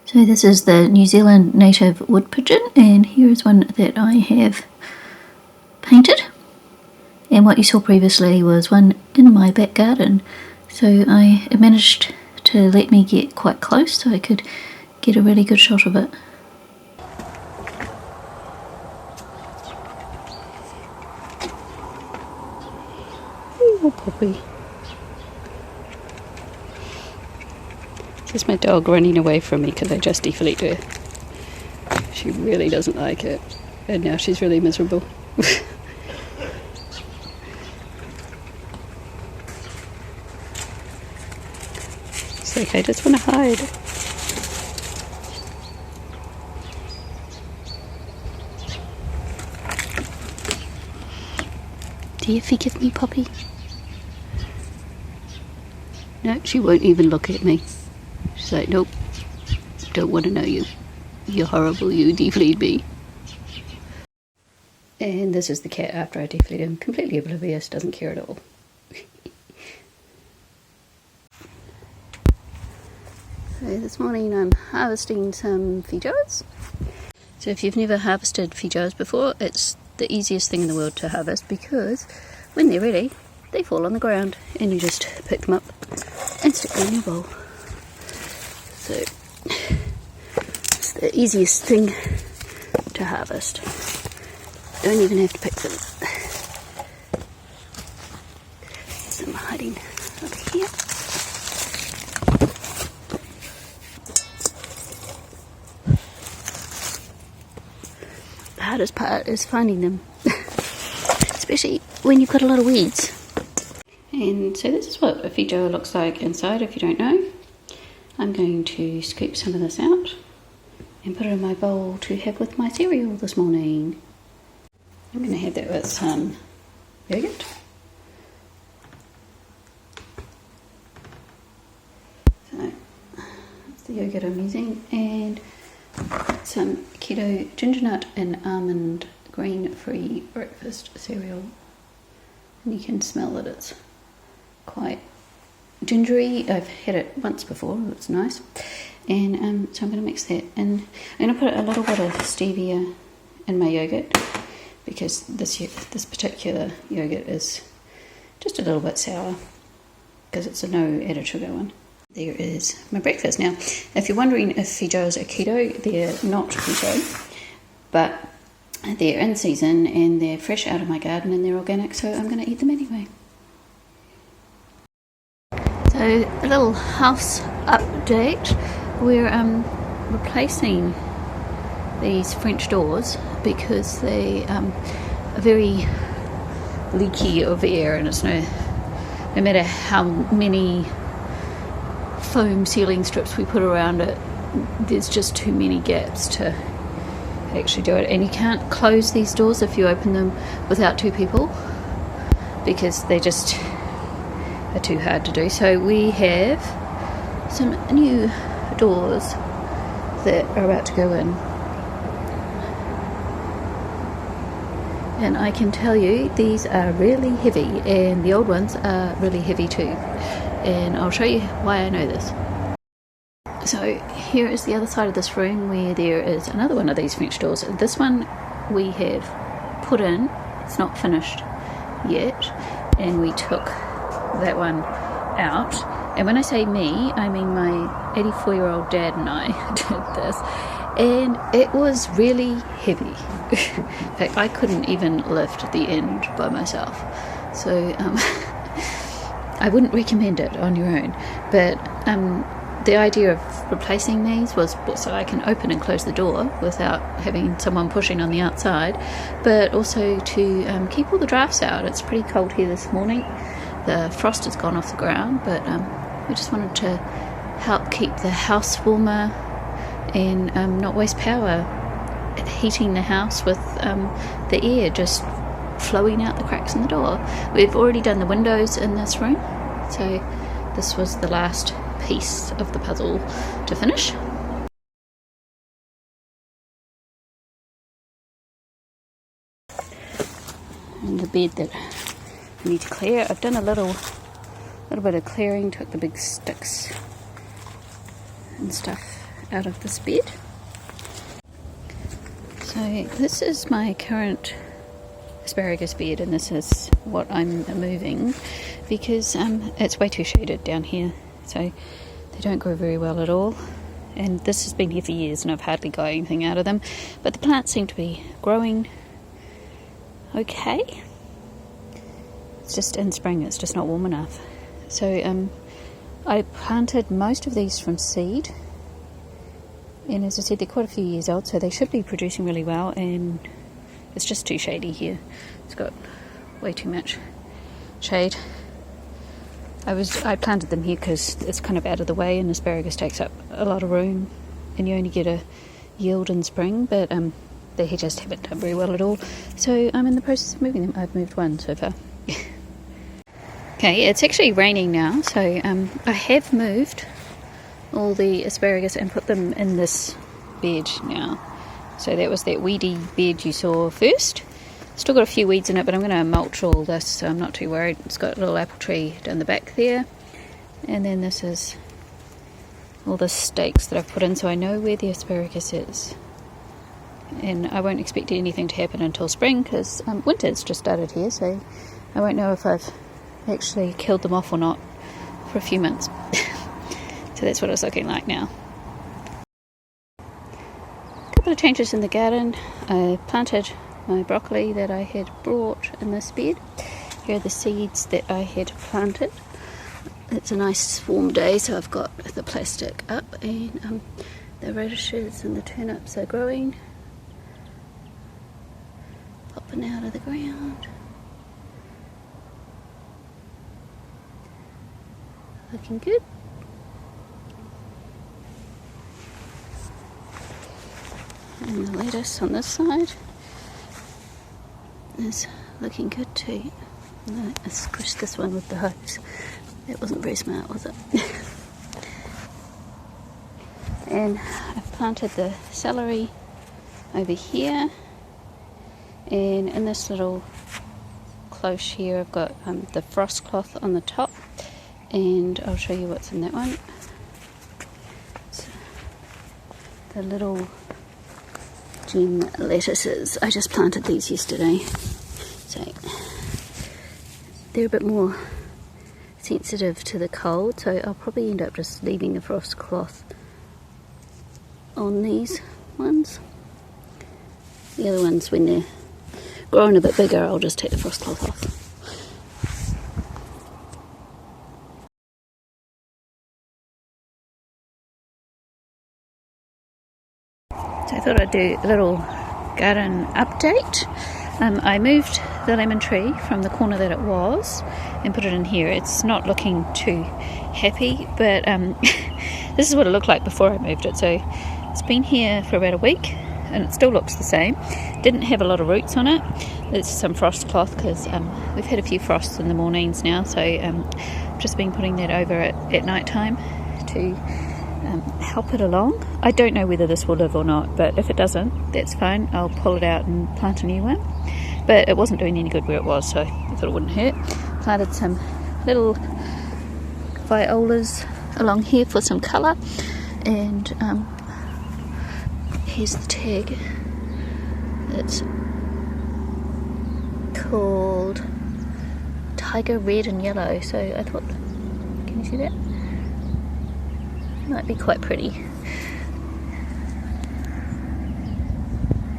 So this is the New Zealand native wood pigeon, and here is one that I have painted. And what you saw previously was one in my back garden. So it managed to let me get quite close so I could get a really good shot of it. Oh, puppy. This is my dog running away from me because I just defleed her. She really doesn't like it, and now she's really miserable. It's like I just want to hide. Do you forgive me, Poppy? No, she won't even look at me. She's like, nope, don't want to know you. You're horrible, you defleed me. And this is the cat after I defleed him. Completely oblivious, doesn't care at all. So this morning I'm harvesting some feijoas. So if you've never harvested feijoas before, it's the easiest thing in the world to harvest because when they're ready, they fall on the ground and you just pick them up and stick them in your bowl. So it's the easiest thing to harvest. Don't even have to pick them. Some hiding up here. The hardest part is finding them, especially when you've got a lot of weeds. And so this is what a feijoa looks like inside if you don't know. I'm going to scoop some of this out and put it in my bowl to have with my cereal this morning. I'm going to have that with some yogurt. So that's the yogurt I'm using, and some keto ginger nut and almond grain-free breakfast cereal. And you can smell that it's quite gingery. I've had it once before, it's nice. And so I'm going to mix that in. I'm going to put a little bit of stevia in my yogurt because this particular yogurt is just a little bit sour because it's a no added sugar one. There is my breakfast. Now, if you're wondering if feijoas are keto, they're not keto, but they're in season and they're fresh out of my garden and they're organic, so I'm going to eat them anyway. So a little house update. We're replacing these French doors because they are very leaky of air, and it's no matter how many foam ceiling strips we put around it, there's just too many gaps to actually do it. And you can't close these doors if you open them without two people because they just are too hard to do. So we have some new doors that are about to go in, and I can tell you these are really heavy, and the old ones are really heavy too, and I'll show you why I know this. So here is the other side of this room where there is another one of these French doors. This one we have put in, it's not finished yet, and we took that one out. And when I say me, I mean my 84-year-old dad and I did this, and it was really heavy. In fact, I couldn't even lift the end by myself, so I wouldn't recommend it on your own. But the idea of replacing these was so I can open and close the door without having someone pushing on the outside, but also to keep all the drafts out. It's pretty cold here this morning. The frost has gone off the ground, but we just wanted to help keep the house warmer and not waste power heating the house with the air just flowing out the cracks in the door. We've already done the windows in this room, so this was the last piece of the puzzle to finish. And the bed that I need to clear, I've done a little bit of clearing, took the big sticks and stuff out of this bed. So this is my current asparagus bed, and this is what I'm moving because it's way too shaded down here, so they don't grow very well at all. And this has been here for years and I've hardly got anything out of them, but the plants seem to be growing okay. It's just in spring, it's just not warm enough. So I planted most of these from seed, and as I said, they're quite a few years old, so they should be producing really well, and it's just too shady here. It's got way too much shade. I planted them here because it's kind of out of the way, and asparagus takes up a lot of room and you only get a yield in spring, but they just haven't done very well at all. So I'm in the process of moving them. I've moved one so far. Okay, it's actually raining now, so I have moved all the asparagus and put them in this bed now. So that was that weedy bed you saw first. Still got a few weeds in it, but I'm going to mulch all this, so I'm not too worried. It's got a little apple tree down the back there, and then this is all the stakes that I've put in, so I know where the asparagus is. And I won't expect anything to happen until spring, because winter's just started here, so I won't know if I've actually killed them off or not for a few months. So that's what it's looking like now. A couple of changes in the garden. I planted my broccoli that I had brought in this bed. Here are the seeds that I had planted. It's a nice warm day, so I've got the plastic up, and the radishes and the turnips are growing, popping out of the ground. Looking good. And the lettuce on this side is looking good too. No, I squished this one with the hose. That wasn't very smart, was it? And I've planted the celery over here, and in this little cloche here I've got the frost cloth on the top, and I'll show you what's in that one. It's the little gem lettuces. I just planted these yesterday, so they're a bit more sensitive to the cold, so I'll probably end up just leaving the frost cloth on these ones. The other ones, when they're growing a bit bigger, I'll just take the frost cloth off. So I thought I'd do a little garden update. I moved the lemon tree from the corner that it was and put it in here. It's not looking too happy, but this is what it looked like before I moved it. So it's been here for about a week and it still looks the same. Didn't have a lot of roots on it. There's some frost cloth because we've had a few frosts in the mornings now, so I've just been putting that over at night time to help it along. I don't know whether this will live or not, but if it doesn't, that's fine. I'll pull it out and plant a new one. But it wasn't doing any good where it was, so I thought it wouldn't hurt. Planted some little violas along here for some colour, and here's the tag. It's called Tiger Red and Yellow, so I thought, can you see that? Might be quite pretty.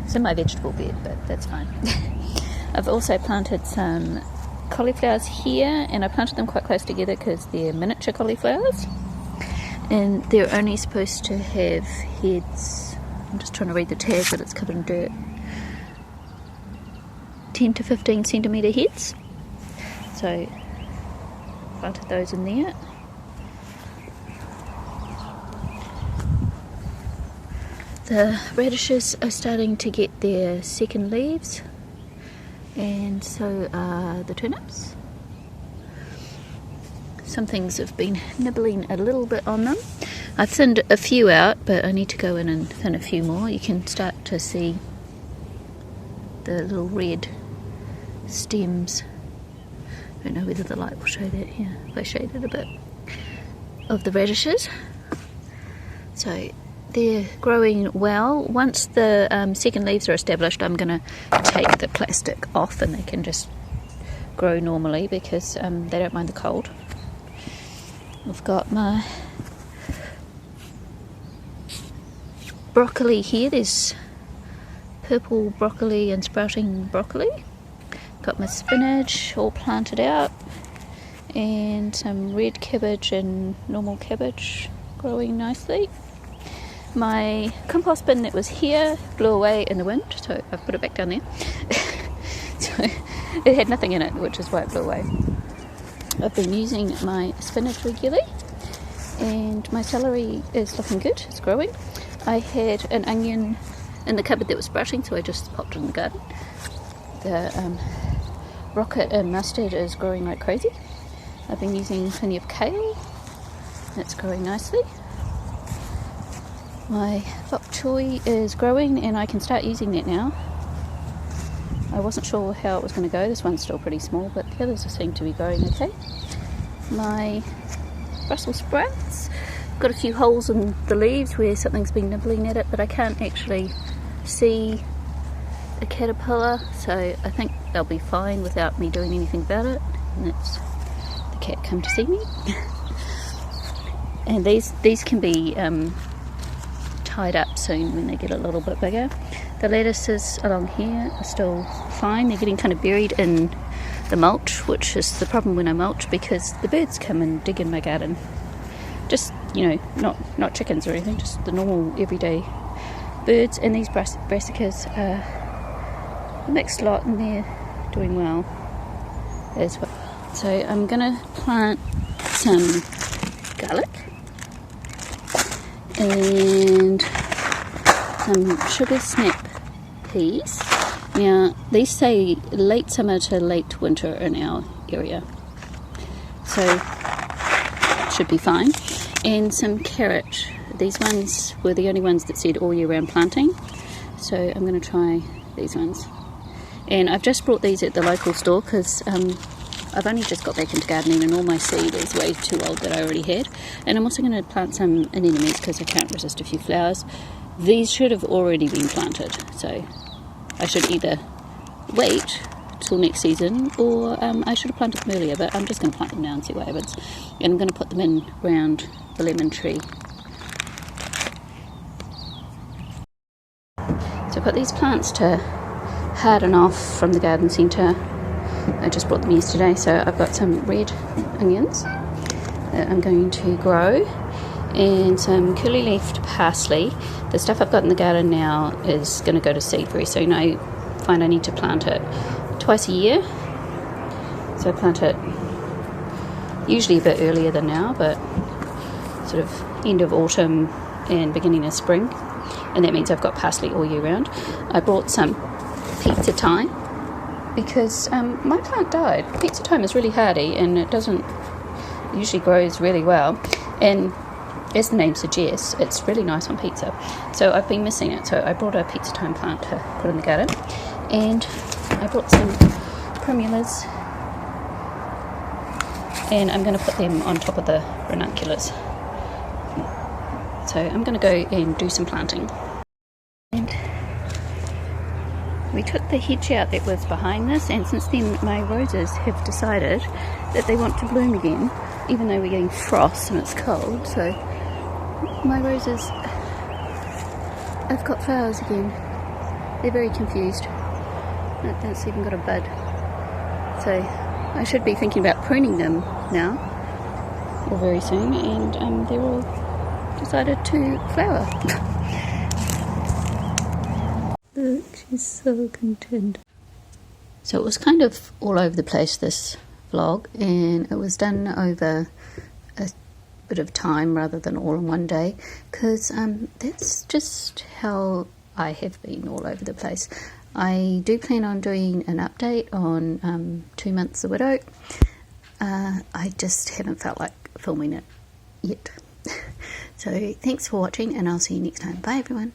It's in my vegetable bed, but that's fine. I've also planted some cauliflowers here, and I planted them quite close together because they're miniature cauliflowers, and they're only supposed to have heads, I'm just trying to read the tag but it's covered in dirt, 10 to 15 centimetre heads. So planted those in there. The radishes are starting to get their second leaves, and so are the turnips. Some things have been nibbling a little bit on them. I've thinned a few out, but I need to go in and thin a few more. You can start to see the little red stems. I don't know whether the light will show that here, if I shade it a bit, of the radishes. So they're growing well. Once the second leaves are established, I'm going to take the plastic off and they can just grow normally because they don't mind the cold. I've got my broccoli here. There's purple broccoli and sprouting broccoli. Got my spinach all planted out, and some red cabbage and normal cabbage growing nicely. My compost bin that was here blew away in the wind, so I've put it back down there. So it had nothing in it, which is why it blew away. I've been using my spinach regularly, and my celery is looking good, it's growing. I had an onion in the cupboard that was sprouting, so I just popped it in the garden. The rocket and mustard is growing like crazy. I've been using plenty of kale, that's growing nicely. My Bok Choy is growing and I can start using that now. I wasn't sure how it was going to go. This one's still pretty small, but the others seem to be growing okay. My Brussels sprouts, got a few holes in the leaves where something's been nibbling at it, but I can't actually see a caterpillar, so I think they'll be fine without me doing anything about it. And that's the cat come to see me. And these can be tied up soon when they get a little bit bigger. The lettuces along here are still fine. They're getting kind of buried in the mulch, which is the problem when I mulch, because the birds come and dig in my garden. Just, you know, not chickens or anything, just the normal everyday birds. And these brassicas are a mixed lot and they're doing well as well. So I'm gonna plant some garlic and some sugar snap peas. Now these say late summer to late winter in our area, so should be fine. And some carrot. These ones were the only ones that said all year round planting, so I'm going to try these ones. And I've just brought these at the local store because I've only just got back into gardening and all my seed is way too old that I already had. And I'm also going to plant some anemones because I can't resist a few flowers. These should have already been planted, so I should either wait till next season or I should have planted them earlier, but I'm just going to plant them now and see what happens. And I'm going to put them in around the lemon tree. So I put these plants to harden off from the garden centre. I just brought them yesterday, so I've got some red onions that I'm going to grow and some curly leafed parsley. The stuff I've got in the garden now is going to go to seed very soon. I find I need to plant it twice a year, so I plant it usually a bit earlier than now, but sort of end of autumn and beginning of spring, and that means I've got parsley all year round. I brought some pizza thyme because my plant died. Pizza thyme is really hardy and it usually grows really well, and as the name suggests, it's really nice on pizza. So I've been missing it, so I brought a pizza thyme plant to put in the garden, and I brought some primulas and I'm going to put them on top of the ranunculus. So I'm going to go and do some planting. And we took the hedge out that was behind this, and since then my roses have decided that they want to bloom again, even though we're getting frost and it's cold. So my roses have got flowers again. They're very confused. It's even got a bud. So I should be thinking about pruning them now, or very soon, and they're all decided to flower. Look, she's so content. So it was kind of all over the place, this vlog, and it was done over a bit of time rather than all in one day, because that's just how I have been all over the place. I do plan on doing an update on 2 months the widow. I just haven't felt like filming it yet. So thanks for watching, and I'll see you next time. Bye everyone.